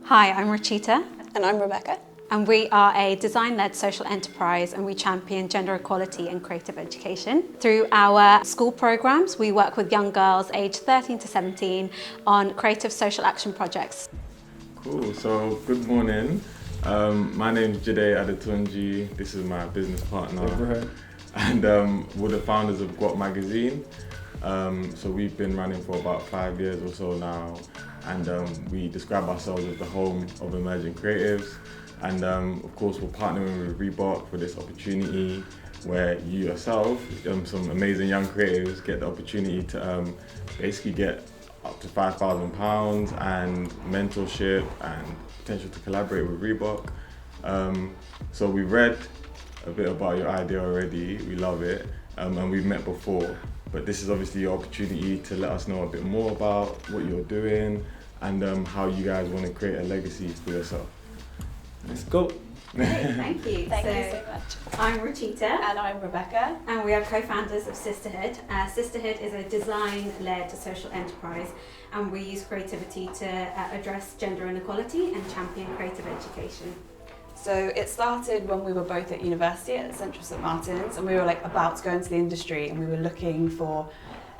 Hi, I'm Rachita. And I'm Rebecca. And we are a design-led social enterprise, and we champion gender equality and creative education. Through our school programs, we work with young girls aged 13 to 17 on creative social action projects. Cool, so good morning. My name is Jide Adetunji. This is my business partner. And we're the founders of GUAP magazine. So we've been running for about 5 years or so now. And we describe ourselves as the home of emerging creatives. And of course, we're partnering with Reebok for this opportunity where you yourself, some amazing young creatives, get the opportunity to basically get up to £5,000 and mentorship and potential to collaborate with Reebok. So we read a bit about your idea already, we love it, and we've met before. But this is obviously your opportunity to let us know a bit more about what you're doing and how you guys want to create a legacy for yourself. Let's go. Thank you. Thank you so much. I'm Rachita. And I'm Rebecca. And we are co-founders of Sisterhood. Sisterhood is a design-led social enterprise, and we use creativity to address gender inequality and champion creative education. So it started when we were both at university at Central St Martin's, and we were about to go into the industry, and we were looking for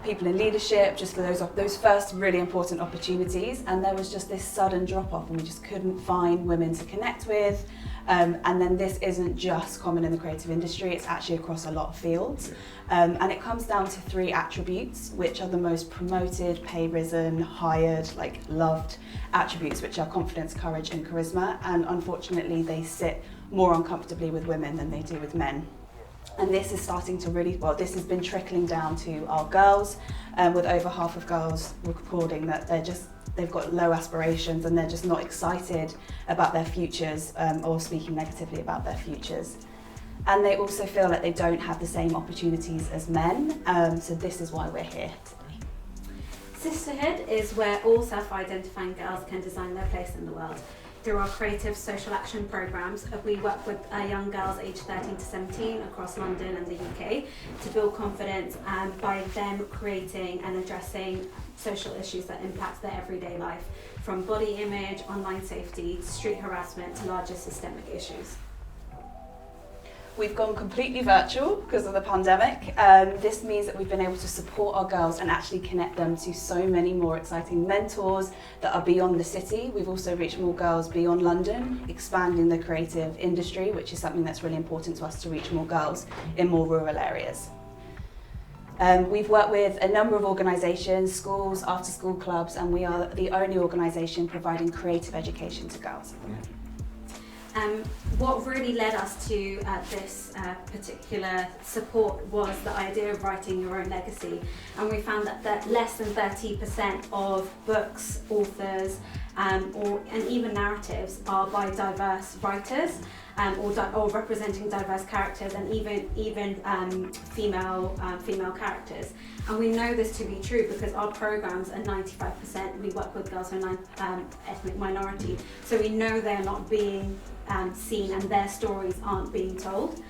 people in leadership, just for those first really important opportunities, and there was just this sudden drop off, and we just couldn't find women to connect with. And then this isn't just common in the creative industry, it's actually across a lot of fields. And it comes down to 3 attributes, which are the most promoted, pay-risen, hired, loved attributes, which are confidence, courage, and charisma. And unfortunately, they sit more uncomfortably with women than they do with men. And this is starting to this has been trickling down to our girls, with over half of girls reporting that they've got low aspirations and they're just not excited about their futures, or speaking negatively about their futures. And they also feel like they don't have the same opportunities as men, so this is why we're here today. Sisterhood is where all self-identifying girls can design their place in the world. Through our creative social action programs, we work with young girls aged 13 to 17 across London and the UK to build confidence by them creating and addressing social issues that impact their everyday life, from body image, online safety, to street harassment, to larger systemic issues. We've gone completely virtual because of the pandemic. This means that we've been able to support our girls and actually connect them to so many more exciting mentors that are beyond the city. We've also reached more girls beyond London, expanding the creative industry, which is something that's really important to us, to reach more girls in more rural areas. We've worked with a number of organisations, schools, after-school clubs, and we are the only organisation providing creative education to girls. What really led us to this particular support was the idea of writing your own legacy, and we found that less than 30% of books, authors, and even narratives are by diverse writers, or representing diverse characters, and even female characters. And we know this to be true because our programs are 95%. We work with girls who are ethnic minority, so we know they're not being seen and their stories aren't being told.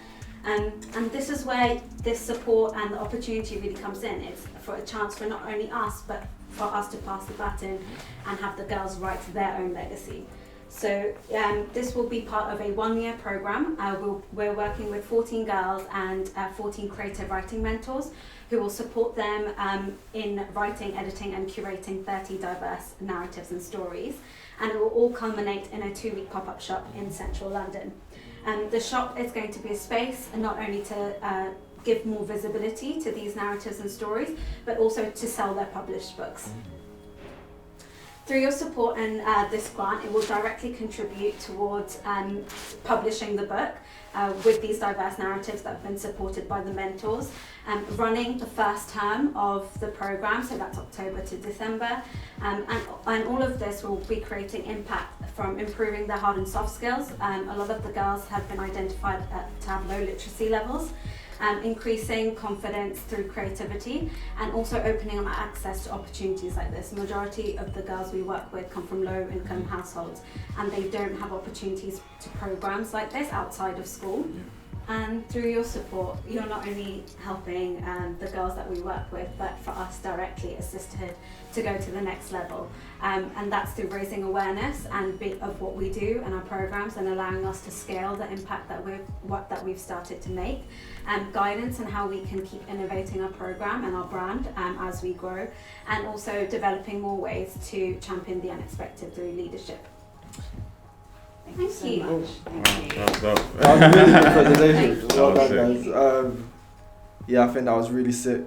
And this is where this support and the opportunity really comes in. It's for a chance for not only us, but for us to pass the baton and have the girls write their own legacy. So this will be part of a 1-year program. We're working with 14 girls and 14 creative writing mentors who will support them in writing, editing and curating 30 diverse narratives and stories. And it will all culminate in a 2-week pop-up shop in central London. The shop is going to be a space not only to give more visibility to these narratives and stories, but also to sell their published books. Through your support and this grant, it will directly contribute towards publishing the book with these diverse narratives that have been supported by the mentors, running the first term of the program, so that's October to December, and all of this will be creating impact from improving their hard and soft skills. A lot of the girls have been identified to have low literacy levels, increasing confidence through creativity, and also opening up access to opportunities like this. Majority of the girls we work with come from low income households, and they don't have opportunities to programs like this outside of school. And through your support, you're not only helping the girls that we work with, but for us directly as Sisterhood to go to the next level. And that's through raising awareness of what we do and our programs, and allowing us to scale the impact that we've started to make, guidance on how we can keep innovating our program and our brand as we grow, and also developing more ways to champion the unexpected through leadership. Thank you so much. Thank you. That was a really good presentation. That Well was done, sick. guys. Yeah, I think that was really sick,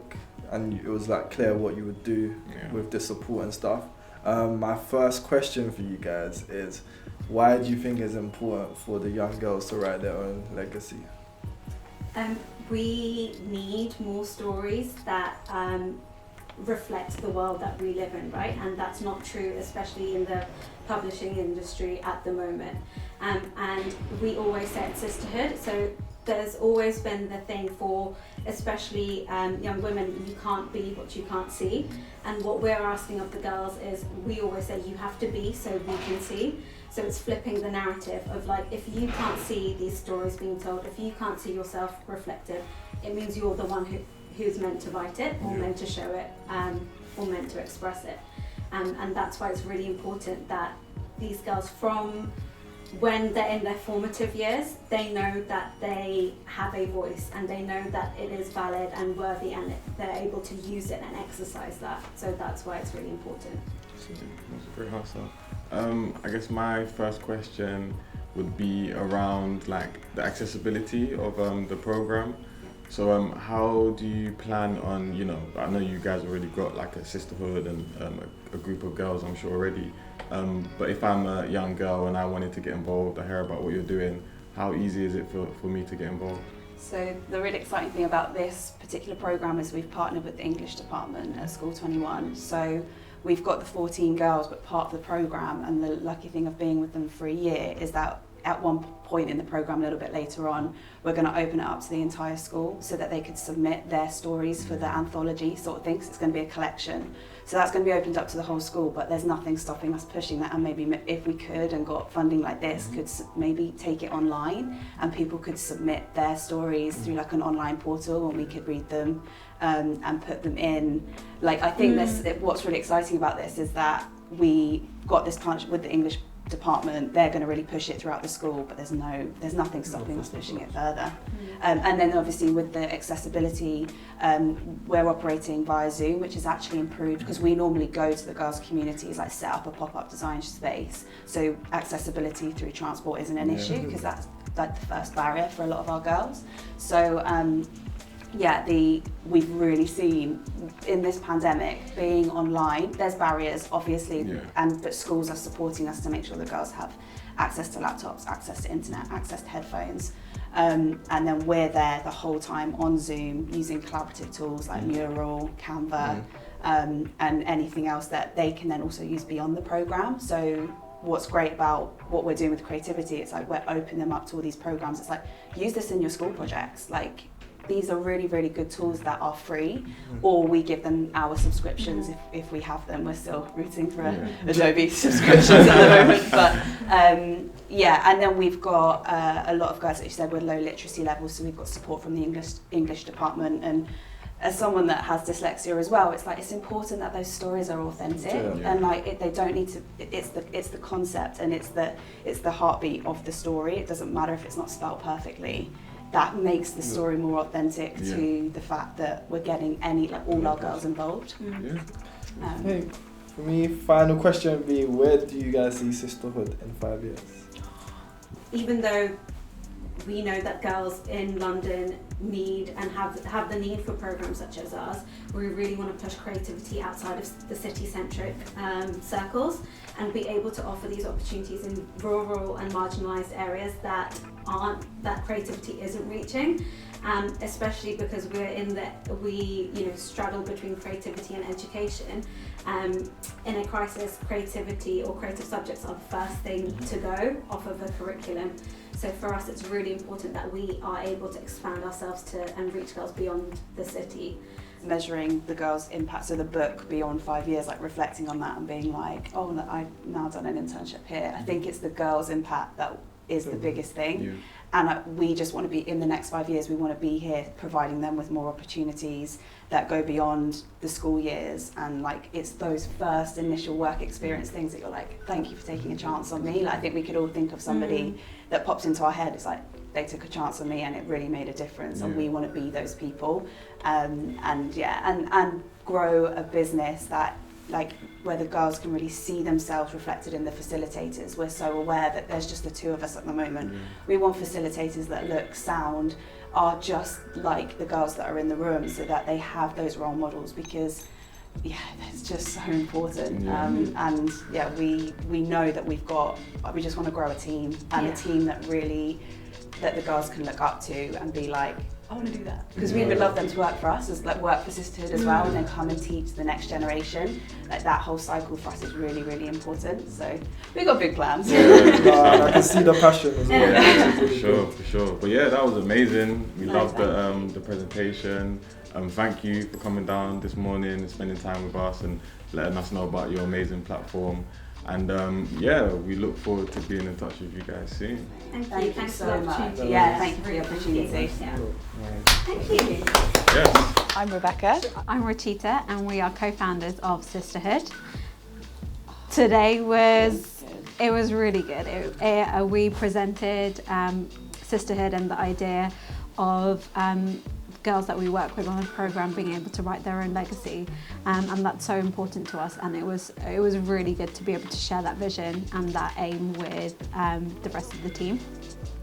and it was like clear what you would do with the support and stuff. My first question for you guys is, why do you think it's important for the young girls to write their own legacy? We need more stories that reflect the world that we live in, right? And that's not true, especially in the publishing industry at the moment. And we always say it's Sisterhood, so there's always been the thing for especially young women, you can't be what you can't see. And what we're asking of the girls is, we always say you have to be so we can see. So it's flipping the narrative of like, if you can't see these stories being told, if you can't see yourself reflected, it means you're the one who's meant to write it, or meant to show it, or meant to express it. And that's why it's really important that these girls, from when they're in their formative years, they know that they have a voice, and they know that it is valid and worthy, and they're able to use it and exercise that. So that's why it's really important. That's a great answer. I guess my first question would be around like the accessibility of the program. So how do you plan on, I know you guys already got like a sisterhood and a group of girls, I'm sure already, but if I'm a young girl and I wanted to get involved, I hear about what you're doing, how easy is it for me to get involved? So the really exciting thing about this particular programme is we've partnered with the English department at School 21. So we've got the 14 girls, but part of the programme, and the lucky thing of being with them for a year, is that at one point in the programme, a little bit later on, we're going to open it up to the entire school so that they could submit their stories for the anthology sort of thing. So it's going to be a collection. So that's going to be opened up to the whole school, but there's nothing stopping us pushing that. And maybe if we could and got funding like this, could maybe take it online, and people could submit their stories through like an online portal, and we could read them and put them in. Like, I think what's really exciting about this is that we got this partnership with the English department. They're going to really push it throughout the school, but there's nothing stopping us pushing it further. And then obviously with the accessibility, we're operating via Zoom, which is actually improved, because we normally go to the girls' communities, like set up a pop-up design space. So accessibility through transport isn't an issue, because that's like the first barrier for a lot of our girls. So we've really seen in this pandemic, being online, there's barriers obviously, but schools are supporting us to make sure the girls have access to laptops, access to internet, access to headphones, and then we're there the whole time on Zoom using collaborative tools like Mural, Canva, and anything else that they can then also use beyond the programme. So what's great about what we're doing with creativity, it's like we're opening them up to all these programs. It's like, use this in your school projects. Like, these are really, really good tools that are free, or we give them our subscriptions if we have them. We're still rooting for Adobe subscriptions at the moment. But and then we've got a lot of guys, like you said, with low literacy levels, so we've got support from the English department. And as someone that has dyslexia as well, it's like, it's important that those stories are authentic, and like they don't need to. It's the concept, and it's the heartbeat of the story. It doesn't matter if it's not spelled perfectly. That makes the story more authentic to the fact that we're getting all our girls involved. For me, final question would be, where do you guys see Sisterhood in 5 years? Even though we know that girls in London need and have the need for programs such as ours, we really want to push creativity outside of the city-centric circles, and be able to offer these opportunities in rural and marginalised areas that creativity isn't reaching, especially because we straddle between creativity and education. In a crisis, creativity or creative subjects are the first thing to go off of a curriculum. So for us, it's really important that we are able to expand ourselves and reach girls beyond the city. Measuring the girls' impact, so the book beyond 5 years, like reflecting on that and being like, oh, look, I've now done an internship here. I think it's the girls' impact that is the biggest thing. Yeah. And we just want to be, in the next 5 years, we want to be here providing them with more opportunities that go beyond the school years. And like, it's those first initial work experience things that you're like, thank you for taking a chance on me. Like, I think we could all think of somebody that pops into our head. It's like, they took a chance on me and it really made a difference. And we want to be those people. And grow a business that, like, where the girls can really see themselves reflected in the facilitators. We're so aware that there's just the two of us at the moment. We want facilitators that look, sound, are just like the girls that are in the room, so that they have those role models, because it's just so important. We know that we just want to grow a team, and a team that the girls can look up to and be like, I want to do that. Because we would love them to work for us, as like work for Sisterhood as well, and then come and teach the next generation. Like, that whole cycle for us is really, really important. So we've got big plans. I can see the passion as well. Yeah, for sure. But yeah, that was amazing. We loved the presentation. Thank you for coming down this morning and spending time with us and letting us know about your amazing platform. And we look forward to being in touch with you guys soon. Thank you so much. Yeah, thank you for the opportunity. Thank you. Yes. I'm Rebecca. I'm Rachita, and we are co-founders of Sisterhood. Today was really good. We presented Sisterhood and the idea of girls that we work with on the program being able to write their own legacy, and that's so important to us. And it was really good to be able to share that vision and that aim with the rest of the team.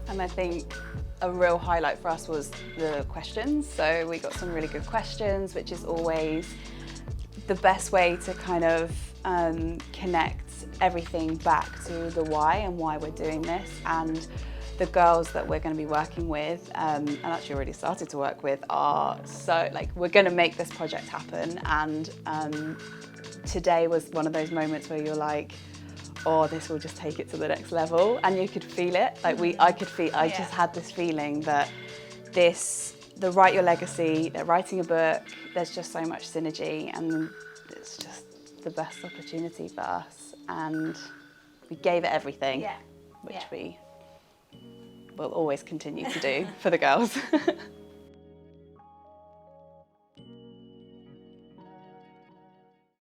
And I think a real highlight for us was the questions. So we got some really good questions, which is always the best way to kind of connect everything back to the why and why we're doing this. And the girls that we're going to be working with, and actually already started to work with, are so, like, we're going to make this project happen. And today was one of those moments where you're like, oh, this will just take it to the next level. And you could feel it. Like, I just had this feeling that the Write Your Legacy, writing a book, there's just so much synergy, and it's just the best opportunity for us. And we gave it everything, which we will always continue to do for the girls.